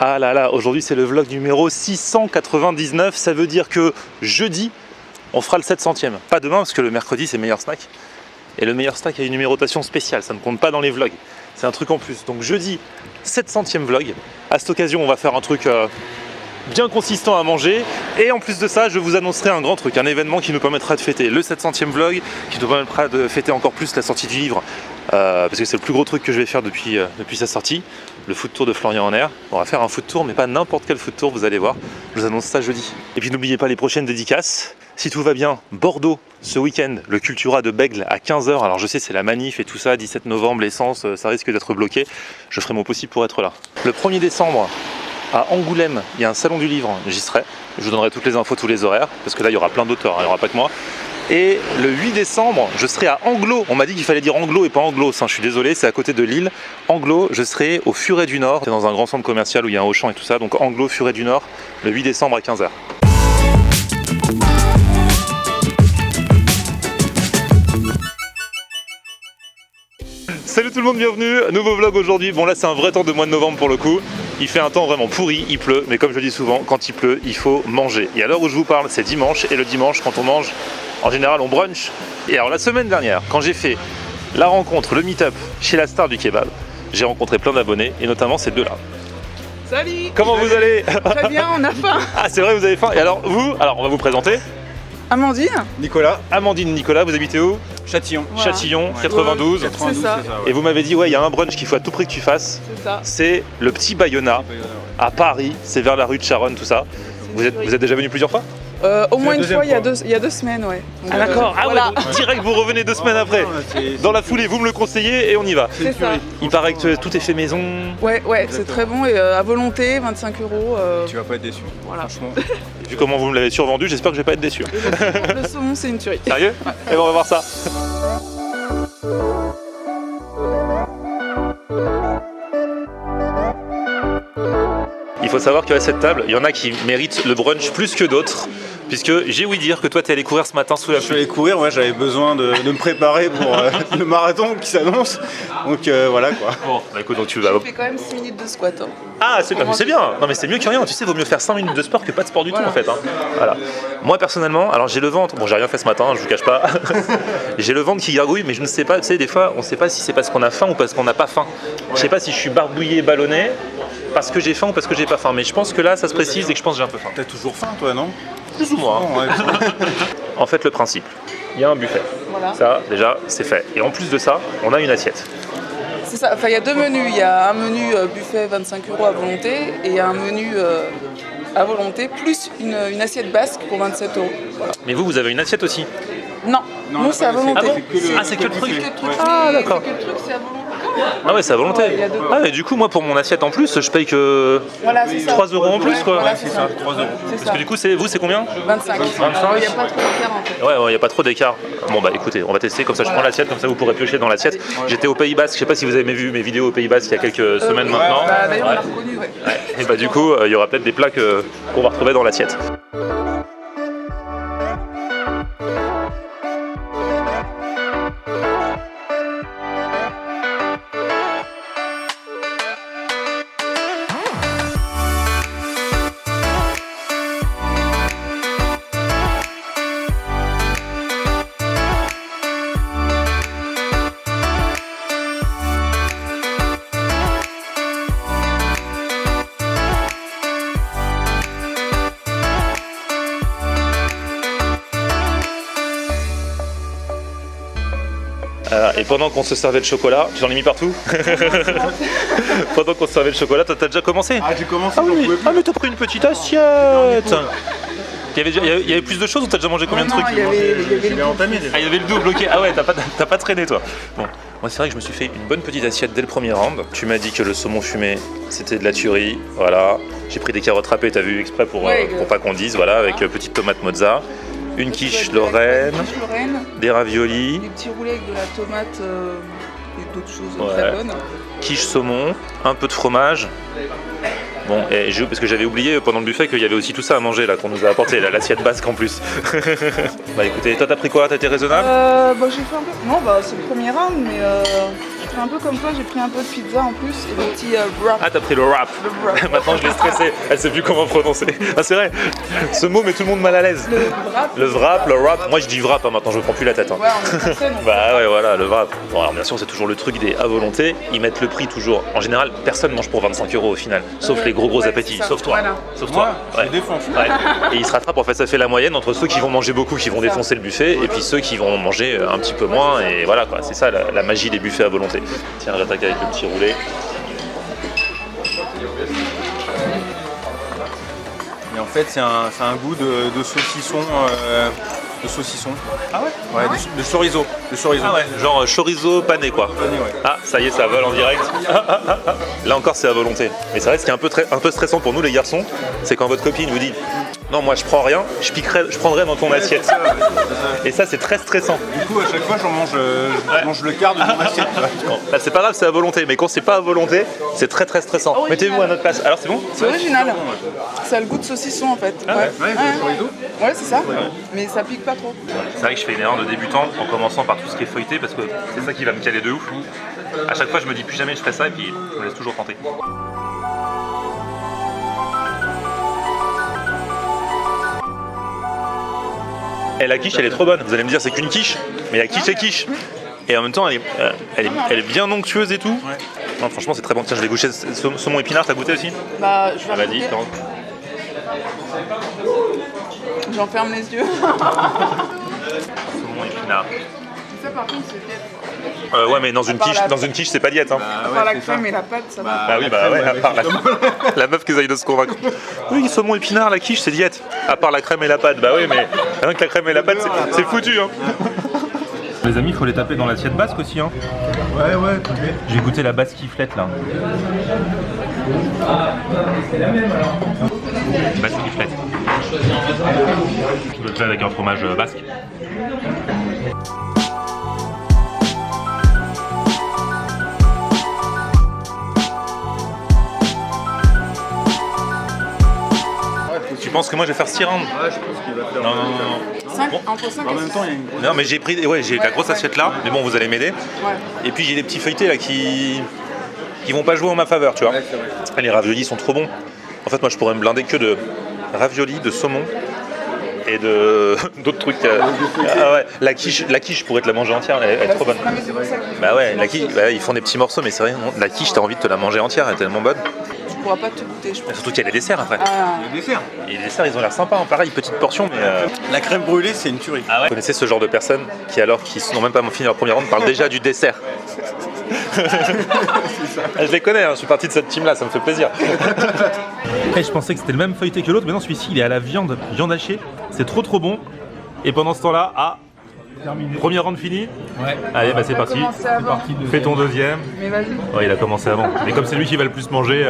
Ah là là, aujourd'hui c'est le vlog numéro 699, ça veut dire que jeudi, on fera le 700e. Pas demain parce que le mercredi c'est meilleur snack. Et le meilleur snack a une numérotation spéciale, ça ne compte pas dans les vlogs. C'est un truc en plus. Donc jeudi, 700e vlog. À cette occasion, on va faire un truc bien consistant à manger. Et en plus de ça, je vous annoncerai un grand truc, un événement qui nous permettra de fêter le 700e vlog, qui nous permettra de fêter encore plus la sortie du livre. Parce que c'est le plus gros truc que je vais faire depuis sa sortie, le food tour de Florian en air. On va faire un food tour, mais pas n'importe quel food tour, vous allez voir. Je vous annonce ça jeudi. Et puis n'oubliez pas les prochaines dédicaces. Si tout va bien, Bordeaux ce week-end, le Cultura de Bègle à 15h. Alors je sais, c'est la manif et tout ça, 17 novembre, l'essence, ça risque d'être bloqué. Je ferai mon possible pour être là. Le 1er décembre, à Angoulême, il y a un salon du livre, j'y serai. Je vous donnerai toutes les infos, tous les horaires, parce que là, il y aura plein d'auteurs, il n'y aura pas que moi. Et le 8 décembre, je serai à Anglo. On m'a dit qu'il fallait dire Anglo et pas Anglos. Je suis désolé, c'est à côté de Lille. Anglo, je serai au Furet du Nord. C'est dans un grand centre commercial où il y a un Auchan et tout ça. Donc Anglo, Furet du Nord, le 8 décembre à 15h. Salut tout le monde, bienvenue, nouveau vlog aujourd'hui. Bon là c'est un vrai temps de mois de novembre pour le coup. Il fait un temps vraiment pourri, il pleut, mais comme je le dis souvent, quand il pleut, il faut manger. Et à l'heure où je vous parle, c'est dimanche, et le dimanche, quand on mange, en général on brunch. Et alors la semaine dernière, quand j'ai fait la rencontre, le meet-up chez la star du kebab, j'ai rencontré plein d'abonnés, et notamment ces deux-là. Salut! Comment vous allez? Très bien, on a faim! Ah c'est vrai, vous avez faim? Et alors vous? Alors on va vous présenter. Amandine? Nicolas. Amandine, Nicolas, vous habitez où? Châtillon. Voilà. Châtillon, 92. 92, C'est ça. ouais. Et vous m'avez dit, ouais, il y a un brunch qu'il faut à tout prix que tu fasses. C'est ça. C'est le Petit Bayona à Paris. C'est vers la rue de Charonne, tout ça. Vous êtes déjà venu plusieurs fois? Au moins la une deuxième fois, fois. il y a deux semaines, ouais. Donc, Ah d'accord, ah voilà. ouais, donc, direct vous revenez 2 semaines après. Dans la foulée, vous me le conseillez et on y va. C'est ça. Il paraît que tout est fait maison. Ouais, c'est très bon et à volonté, 25 €. Tu vas pas être déçu. Voilà. Franchement. Et vu comment vous me l'avez survendu, j'espère que je vais pas être déçu. Le saumon, c'est une tuerie. Sérieux? Et bon, on va voir ça. Il faut savoir qu'à cette table, il y en a qui méritent le brunch plus que d'autres. Puisque j'ai ouï dire que toi, tu es allé courir ce matin sous la Je suis pluie. allé courir, moi j'avais besoin de me préparer pour le marathon qui s'annonce. Donc voilà quoi. Bon, bah écoute, donc tu vas. Je fais quand même 6 minutes de squat. Hein. Ah, c'est bien. Non, mais c'est mieux que rien. Tu sais, vaut mieux faire 5 minutes de sport que pas de sport du tout, en fait. Hein. Voilà. Moi, personnellement, alors j'ai le ventre. Bon, j'ai rien fait ce matin, je vous cache pas. J'ai le ventre qui gargouille, mais je ne sais pas. Tu sais, des fois, on ne sait pas si c'est parce qu'on a faim ou parce qu'on n'a pas faim. Je sais pas si je suis barbouillé, ballonné, parce que j'ai faim ou parce que j'ai pas faim. Mais je pense que là, ça se précise et que je pense que j'ai un peu faim. T'as toujours faim toi, non? Plus ou moins. Non, ouais. En fait, le principe, il y a un buffet. Voilà. Ça, déjà, c'est fait. Et en plus de ça, on a une assiette. C'est ça. Enfin, il y a deux menus. Il y a un menu buffet 25 € à volonté et il y a un menu à volonté plus une assiette basque pour 27 €. Voilà. Mais vous avez une assiette aussi. Non, nous c'est à volonté. Ah bon? que Ah, c'est que le truc. Ah, d'accord. C'est que le truc, c'est à volonté. Ah ouais, c'est à volonté. Ouais, il y a deux. Ah, mais du coup, moi, pour mon assiette en plus, je paye que Voilà, c'est ça. 3 € en plus, quoi. Voilà, c'est ça. 3 €. C'est Parce ça. que du coup, c'est combien? 25. 25. Il n'y a pas trop d'écart en fait. Ouais, il n'y a pas trop d'écart. Bon, bah écoutez, on va tester. Comme ça, je prends l'assiette, comme ça, vous pourrez piocher dans l'assiette. J'étais au Pays Basque. Je sais pas si vous avez vu mes vidéos au Pays Basque il y a quelques semaines maintenant. Bah, d'ailleurs, on Ouais. l'a reconnu, ouais. Ouais. Et bah, du coup, il y aura peut-être des plats qu'on va retrouver dans l'assiette. Et pendant qu'on se servait le chocolat, tu en as mis partout. Pendant qu'on se servait le chocolat, toi t'as déjà commencé? Ah j'ai commencé, Ah j'en oui, pouvais plus. ah mais t'as pris une petite assiette. Il y avait plus de choses ou t'as déjà mangé combien de Non, trucs? il y avait Je le l'ai entamé déjà. Ah, il y avait le dos bloqué. Ah ouais, t'as pas traîné toi. Bon, moi c'est vrai que je me suis fait une bonne petite assiette dès le premier round. Tu m'as dit que le saumon fumé, c'était de la tuerie. Voilà. J'ai pris des carottes râpées, t'as vu exprès pour pas qu'on dise. Voilà, avec petite tomate mozza, une quiche Lorraine, Quiche Lorraine, des raviolis, des petits roulés avec de la tomate et d'autres choses Ouais. très bonnes. quiche saumon, un peu de fromage. Bon, et parce que j'avais oublié pendant le buffet qu'il y avait aussi tout ça à manger là qu'on nous a apporté, l'assiette basque en plus. Bah écoutez, toi t'as pris quoi? T'as été raisonnable? J'ai fait un peu. Non, c'est le premier round, mais fait un peu comme toi, j'ai pris un peu de pizza en plus et des petits wraps. Ah, t'as pris le wrap. Le wrap. Maintenant, je l'ai stressé. Elle sait plus comment prononcer. Ah, c'est vrai. Ce mot met tout le monde mal à l'aise. Le wrap. Le wrap, le wrap. Moi, je dis wrap, hein, maintenant, je me prends plus la tête. Hein. Ouais, on est français, donc. Bah ouais, voilà, le wrap. Bon, alors bien sûr, c'est toujours le truc des à volonté. Ils mettent le prix toujours. En général, personne mange pour 25 € au final. Sauf les gros Ouais, appétits. c'est ça. Sauf toi. Voilà. Sauf toi. Moi, je défonce. Ouais. Et ils se rattrapent, en fait, ça fait la moyenne entre ceux qui vont manger beaucoup, qui vont défoncer le buffet, et puis ceux qui vont manger un petit peu moins. Et voilà, quoi. C'est ça la magie des buffets à volonté. Tiens, j'attaque avec le petit roulé. Et en fait, c'est un goût de saucisson. De saucisson. Ah ouais. Ouais, de chorizo. De chorizo. Ah ouais, genre chorizo pané quoi. Pané, ouais. Ah, ça y est, ça vole en direct. Là encore, c'est à volonté. Mais c'est vrai, ce qui est un peu stressant pour nous les garçons, c'est quand votre copine vous dit non, moi je prends rien, je prendrai dans ton assiette. Et ça, c'est très stressant. Du coup, à chaque fois, je mange le quart de mon assiette. Bon, bah, c'est pas grave, c'est à volonté. Mais quand c'est pas à volonté, c'est très très stressant. Original. Mettez-vous à notre place. Alors, c'est bon? C'est original. Ça a le goût de saucisson en fait. Ah ouais. Ouais, le chorizo. Ouais, c'est ça. Mais ça pique pas trop. C'est vrai que je fais une erreur de débutant en commençant par tout ce qui est feuilleté parce que c'est ça qui va me caler de ouf. À chaque fois, je me dis plus jamais je ferai ça et puis je me laisse toujours tenter. Et la quiche, elle est trop bonne. Vous allez me dire, c'est qu'une quiche, mais la quiche est quiche. Et en même temps, elle est bien onctueuse et tout. Non, franchement, c'est très bon. Tiens, je vais goûter saumon épinard. T'as goûté aussi? Bah, je vais Vas-y, goûter. Florence. J'en ferme les yeux. Saumon épinard. Ça par contre c'est diète. Ouais, mais dans une quiche, c'est pas diète. Hein. À part la crème et la pâte, ça va. Bah oui, bah ouais, à part la meuf qui essaye de se convaincre. Oui, saumon épinard, la quiche, c'est diète. À part la crème et la pâte, bah oui, mais rien que la crème et la pâte, c'est foutu. Hein. Les amis, il faut les taper dans l'assiette basque aussi. Hein. Ouais, ok. J'ai goûté la basquiflette là. Basquiflette. Le plat avec un fromage basque. Tu penses que moi je vais faire 6 rounds? Ouais, je pense qu'il va faire. Non. 5, entre 5 En et même 6. temps, il y a une grosse. Non, mais j'ai la grosse assiette là, mais bon, vous allez m'aider. Ouais. Et puis j'ai des petits feuilletés là qui vont pas jouer en ma faveur, tu vois. Ouais, c'est vrai. Ah, les raviolis sont trop bons. En fait, moi je pourrais me blinder que de raviolis, de saumon et de d'autres trucs. Ah ouais, la quiche, je pourrais te la manger entière, elle est trop bonne. Non, mais c'est pour ça qu'ils Bah ouais, la quiche, bah, ils font des petits morceaux, mais c'est vrai, non, la quiche, t'as envie de te la manger entière, elle est tellement bonne. Tu pourras pas te goûter, je pense. Surtout qu'il y a les desserts après. Ah, Le dessert. Et les desserts, ils ont l'air sympas, hein. Pareil, petite portion, mais. La crème brûlée, c'est une tuerie. Ah ouais. Vous connaissez ce genre de personnes qui, alors qu'ils n'ont même pas fini leur première ronde, parlent déjà du dessert. Je les connais, hein, je suis parti de cette team là, ça me fait plaisir. Je pensais que c'était le même feuilleté que l'autre, mais non, celui-ci il est à la viande hachée, c'est trop bon. Et pendant ce temps-là, première round fini. Ouais. Allez, bah c'est parti. commencé avant. Fais ton deuxième. mais vas-y. Ouais, il a commencé avant. Mais comme c'est lui qui va le plus manger.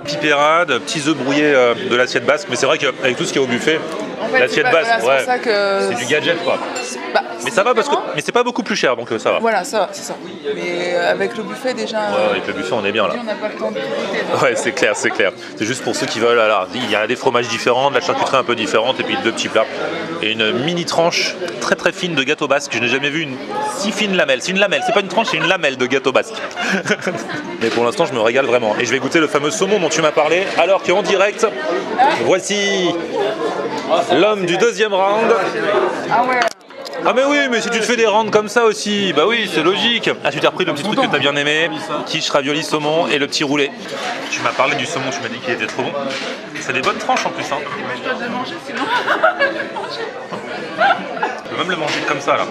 Pipérade, petits œufs brouillés de l'assiette basque, mais c'est vrai qu'avec tout ce qu'il y a au buffet, En fait, l'assiette c'est pas- basque, voilà, c'est pour ça que c'est du gadget quoi. Bah, Mais ça va parce que, différent. mais c'est pas beaucoup plus cher, donc ça va. Voilà, ça va, c'est ça. Mais avec le buffet déjà, Ouais, avec le buffet, on est bien là. on n'a pas le temps de tout goûter. donc. Ouais, c'est clair, c'est clair. C'est juste pour ceux qui veulent. Alors, il y a des fromages différents, de la charcuterie un peu différente, et puis 2 petits plats. Et une mini tranche très très fine de gâteau basque. Je n'ai jamais vu une si fine lamelle. C'est une lamelle, c'est pas une tranche, c'est une lamelle de gâteau basque. Mais pour l'instant, je me régale vraiment. Et je vais goûter le fameux saumon dont tu m'as parlé. Alors qu'en direct, voici l'homme du deuxième round. Ah ouais. Ah mais oui, mais si tu te fais des rounds comme ça aussi, bah oui, c'est logique. Ah, tu t'es repris le petit truc que t'as bien aimé, quiche, ravioli, saumon et le petit roulé. Tu m'as parlé du saumon, tu m'as dit qu'il était trop bon. C'est des bonnes tranches en plus, hein. Je dois le manger sinon. Tu peux même le manger comme ça, là.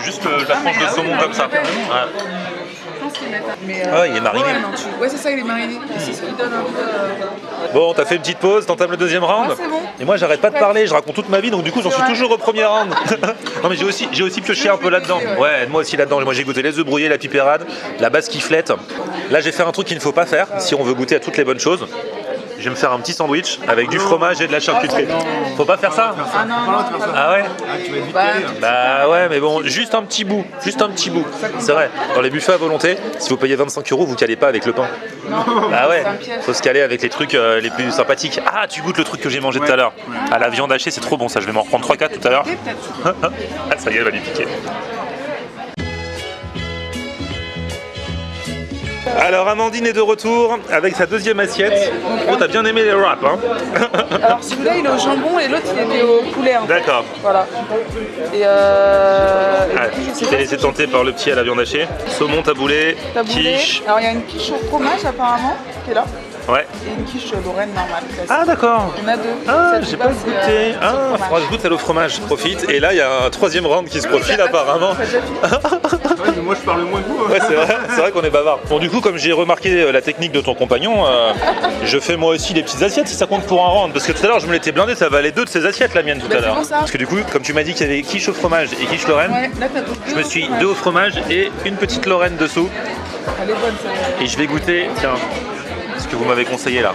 Juste la tranche de saumon comme ça. Ouais. Je pense qu'il met un- mais, Ah, il est mariné. Ouais, non, ouais, c'est ça, il est mariné. C'est ce qui donne un peu. Bon, t'as fait une petite pause, t'entames le deuxième round. Ah, c'est bon. Et moi, j'arrête pas de parler, je raconte toute ma vie, donc du coup, j'en suis toujours au premier round. Non, mais j'ai aussi pioché un peu là-dedans. Ouais, moi aussi là-dedans. Moi, j'ai goûté les œufs brouillés, la pipérade, la basquiflette. Là, j'ai fait un truc qu'il ne faut pas faire si on veut goûter à toutes les bonnes choses. Je vais me faire un petit sandwich avec du fromage et de la charcuterie. Faut pas faire ça? Ah non, non, Ah ouais? Ah, tu vas être vite Bah, calé, hein. Bah ouais, mais bon, juste un petit bout. C'est vrai, dans les buffets à volonté, si vous payez 25 €, vous calez pas avec le pain. non, Bah ouais, c'est un piège. faut se caler avec les trucs les plus sympathiques. Ah, tu goûtes le truc que j'ai mangé tout à l'heure. Ah, la viande hachée, c'est trop bon ça, je vais m'en reprendre 3-4 tout à l'heure. Peut-être. Ah, ça y est, elle va lui piquer. Alors Amandine est de retour avec sa deuxième assiette. Oh, t'as bien aimé les wraps, hein? Alors celui-là il est au jambon et l'autre il était au poulet. En fait. D'accord. Voilà. Et Tu t'es laissé tenter par le petit à la viande hachée. Saumon taboulé, quiche. Alors il y a une quiche au fromage apparemment qui est là. Ouais. Et une quiche Lorraine normale. Classique. Ah d'accord. Il y en a deux. Ah, Celle j'ai du pas bas, c'est, goûté. Ah, fromage. faudra que je goûte celle au fromage. Profite. Et là, il y a un troisième round qui se profile apparemment. Ouais, mais moi je parle moins de vous. Ouais, c'est vrai qu'on est bavard. Bon, du coup, comme j'ai remarqué la technique de ton compagnon, je fais moi aussi les petites assiettes si ça compte pour un round. Parce que tout à l'heure, je me l'étais blindé, ça valait 2 de ces assiettes, la mienne tout à l'heure. c'est pour ça. Parce que du coup, comme tu m'as dit qu'il y avait quiche au fromage et quiche Lorraine, Ouais, là t'as deux. je me suis 2 au fromage et une petite Lorraine dessous. Elle est bonne celle-là. Et je vais goûter, tiens, ce que vous m'avez conseillé là.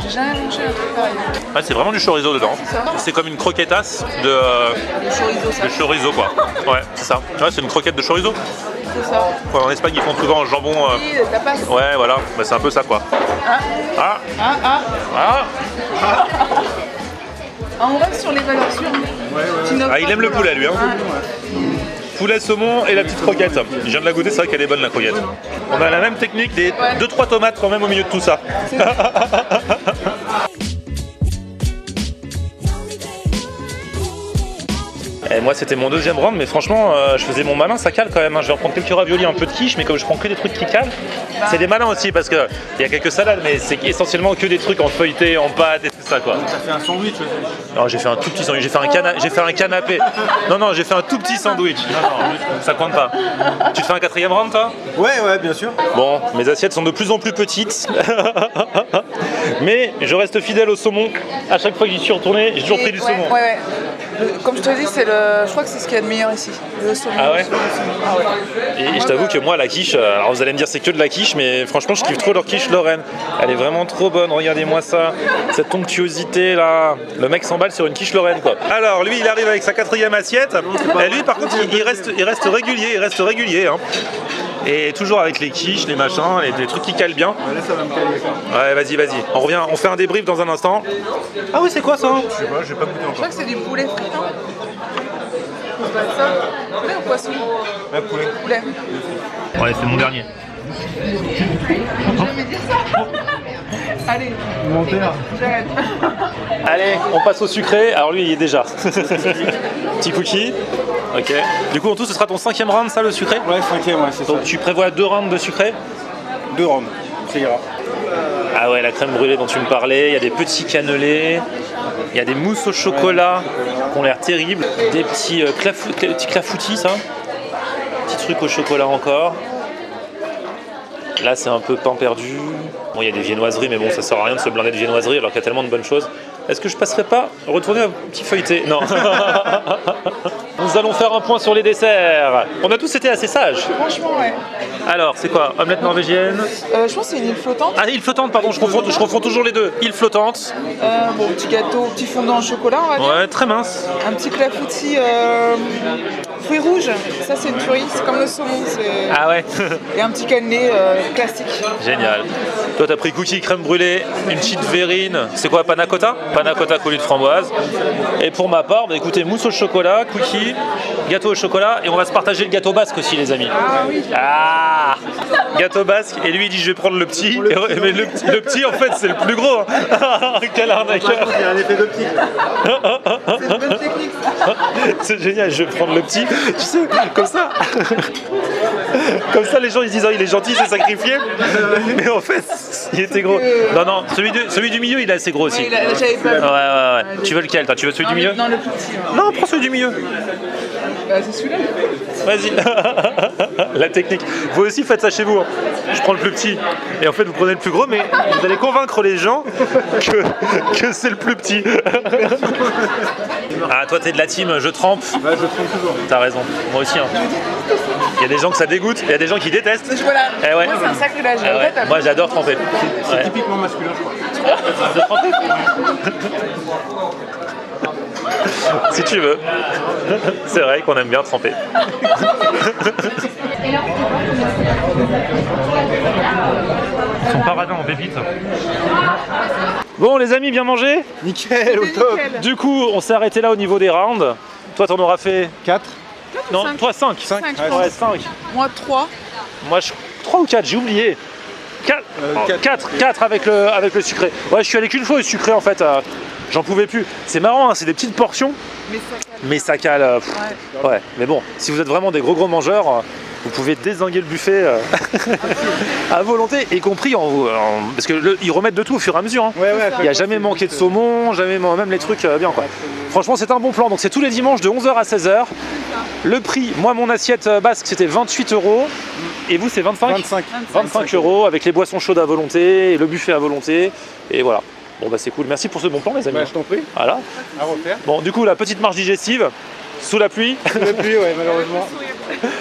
J'ai jamais mangé un truc pareil. Ouais, c'est vraiment du chorizo dedans. C'est comme une croquettasse de Le chorizo ça. chorizo quoi. Ouais, c'est ça. Ouais, c'est une croquette de chorizo. C'est ça. Ouais, en Espagne, ils font souvent un jambon. Oui, la passe. Ouais, voilà, bah, c'est un peu ça quoi. Ah, Ah, ah, ah. ah, Ah, on reste sur les valeurs sûres. ah, il aime le poulet lui. Hein. Poulet, saumon et la petite croquette. Je viens de la goûter, c'est vrai qu'elle est bonne la croquette. On a la même technique, des 2-3 tomates quand même au milieu de tout ça. Et moi c'était mon deuxième round, mais franchement je faisais mon malin, ça cale quand même. Hein. Je vais en prendre quelques raviolis, un peu de quiche, mais comme je prends que des trucs qui calent, c'est des malins aussi parce qu'il y a quelques salades, mais c'est essentiellement que des trucs en feuilleté, en pâte et tout ça quoi. T'as fait un sandwich aussi. Non, j'ai fait un tout petit sandwich, j'ai fait un canapé. Non, j'ai fait un tout petit sandwich. Non, ça compte pas. Tu te fais un quatrième round toi? Ouais, bien sûr. Bon, mes assiettes sont de plus en plus petites. Mais je reste fidèle au saumon. À chaque fois que j'y suis retourné, j'ai toujours pris du saumon. Ouais. Comme je te dis, je crois que c'est ce qu'il y a de meilleur ici. Le saumon. Ah ouais? Le saumon. Ah ouais. Et je t'avoue que moi la quiche, alors vous allez me dire c'est que de la quiche, mais franchement je kiffe trop leur quiche Lorraine. Elle est vraiment trop bonne, regardez-moi ça. Cette onctuosité là. Le mec s'emballe sur une quiche Lorraine quoi. Alors lui il arrive avec sa quatrième assiette. Et lui par contre il reste régulier. Hein. Et toujours avec les quiches, les machins, les trucs qui calent bien. Là ça va me caler. Ouais vas-y. On revient, on fait un débrief dans un instant. Ah oui c'est quoi ça? Je sais pas, j'ai pas goûté Je encore. crois que c'est du poulet frit, non? Ça doit être ça. Poulet ou poisson? Ouais, poulet. Poulet. Ouais c'est mon dernier. J'ai jamais dire ça. Allez, Monter. j'arrête. Allez, on passe au sucré. Alors lui, il y est déjà. Petit cookie. Ok. Du coup, en tout, ce sera ton 5e round, ça, le sucré? Ouais, 5ème, ouais, c'est ça. Donc tu prévois 2 rounds de sucré? 2 rounds, ça ira. Ah ouais, la crème brûlée dont tu me parlais. Il y a des petits cannelés. Il y a des mousses au chocolat qui ont l'air terribles. Des petits clafoutis, ça. Petits trucs au chocolat encore. Là, c'est un peu pain perdu. Bon, il y a des viennoiseries, mais bon, ça sert à rien de se blinder de viennoiseries alors qu'il y a tellement de bonnes choses. Est-ce que je passerai pas retourner un petit feuilleté? Non. Nous allons faire un point sur les desserts. On a tous été assez sages. Franchement, ouais. Alors, c'est quoi? Omelette norvégienne? Je pense que c'est une île flottante. Ah, île flottante, pardon, je confonds toujours les deux. Île flottante. Bon, petit gâteau, petit fondant au chocolat, on va dire. Ouais, très mince. Un petit clafoutis fruits rouges. Ça, c'est une tuerie. C'est comme le saumon. Ah ouais. Et un petit cannelé classique. Génial. Toi, t'as pris cookie crème brûlée, une petite verrine. C'est quoi, panna cotta? Panna cotta coulis de framboise. Et pour ma part, bah, écoutez, mousse au chocolat, cookie, gâteau au chocolat. Et on va se partager le gâteau basque aussi, les amis. Ah oui. Ah, gâteau basque. Et lui, il dit je vais prendre le petit. Mais le petit, en fait, c'est le plus gros. Hein. Quel arnaqueur. Il y a un effet d'optique. C'est une bonne technique, ça. C'est génial, je vais prendre le petit. Tu sais, comme ça. Comme ça, les gens ils se disent oh, il est gentil, il s'est sacrifié. Mais en fait, il était gros. Non, celui du milieu, il est assez gros aussi. Ouais, j'avais pas vu. Ouais. Tu veux lequel, toi? Tu veux celui du milieu? Non, le plus petit. Ouais. Non, prends celui du milieu. Bah, c'est celui-là. Vas-y. La technique. Vous aussi faites ça chez vous. Hein. Je prends le plus petit. Et en fait, vous prenez le plus gros, mais vous allez convaincre les gens que c'est le plus petit. Ah, toi, t'es de la team, je trempe. Ouais, je trompe toujours. T'as raison. Moi aussi. Hein. Il y a des gens que ça dégoûte, il y a des gens qui détestent. Voilà. Eh ouais. Moi, c'est un sacrilège. Ah En ouais. fait, Moi, j'adore tremper. C'est Ouais. typiquement masculin, je crois. De tremper Si tu veux. C'est vrai qu'on aime bien tremper. Son paradin en pépite. Bon les amis, bien mangé? Nickel, au top. nickel. Du coup, on s'est arrêté là au niveau des rounds. Toi, t'en auras fait 4. Non, Cinq. toi 5. Cinq, je Ouais, pense. 5. Moi, 3. Moi, 3 ou 4, j'ai oublié. 4 avec le sucré. Ouais, je suis allé qu'une fois au sucré en fait. J'en pouvais plus. C'est marrant, hein, c'est des petites portions. Mais ça cale. Ouais. Mais bon, si vous êtes vraiment des gros mangeurs, vous pouvez dézinguer le buffet à volonté, y compris parce qu'ils remettent de tout au fur et à mesure. Hein. Il n'y a jamais manqué de saumon, même les trucs bien quoi. Franchement, c'est un bon plan. Donc c'est tous les dimanches de 11h à 16h. Le prix, moi mon assiette basque c'était 28 €. Et vous c'est 25 € avec les boissons chaudes à volonté, et le buffet à volonté. Et voilà. Bon bah c'est cool, merci pour ce bon plan les amis. Je t'en prie. Voilà. À refaire. Bon du coup la petite marche digestive, sous la pluie. Sous la pluie, ouais, malheureusement.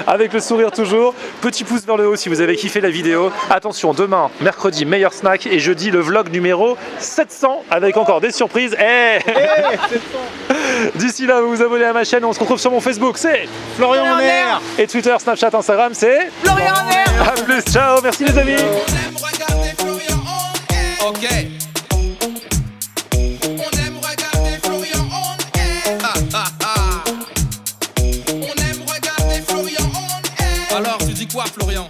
Avec le sourire toujours. Petit pouce vers le haut si vous avez kiffé la vidéo. Attention, demain, mercredi, meilleur snack. Et jeudi, le vlog numéro 700 avec encore des surprises. D'ici là, vous vous abonnez à ma chaîne. On se retrouve sur mon Facebook, c'est Florian Honner. Et Twitter, Snapchat, Instagram, c'est Florian Honner. A plus, ciao, merci les amis. On aime regarder Florian on air. Ok. On aime regarder Florian on air. On aime regarder Florian on air. Alors, tu dis quoi, Florian?